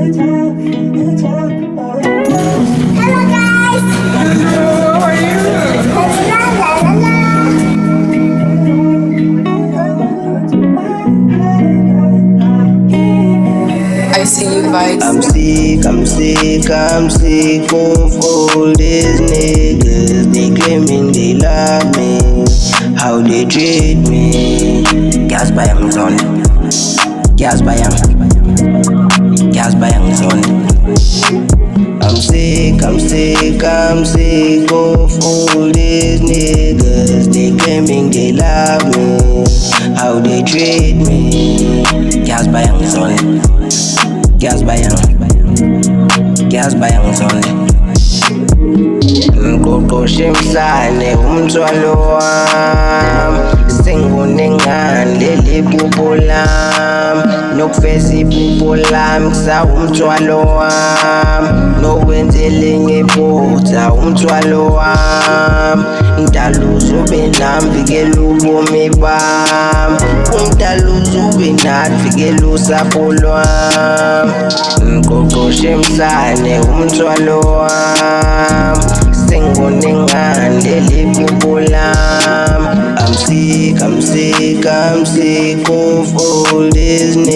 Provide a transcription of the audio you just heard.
I see you vibes. I'm sick of all these niggas. They claiming they love me, how they treat me. Gas bayang zone, gas bayang zone. I'm sick of all these niggas. They claiming they love me, how they treat me. Gas bayang zone, gas bayang zone. Ngqoqoshe mhlane umthwalo wami, sengunengane leli phupho lami, nokufeza iphupho lami kusawumthwalo wami, nokwenzele ngephutha umthwalo wami. Mdala ube nami vikela ubomi bami, umdala ube nathi vikela usapho lwami. Ngqoqoshe mhlane umthwalo wami, sengunengane leli phupho lami. I'm sick of all these niggas.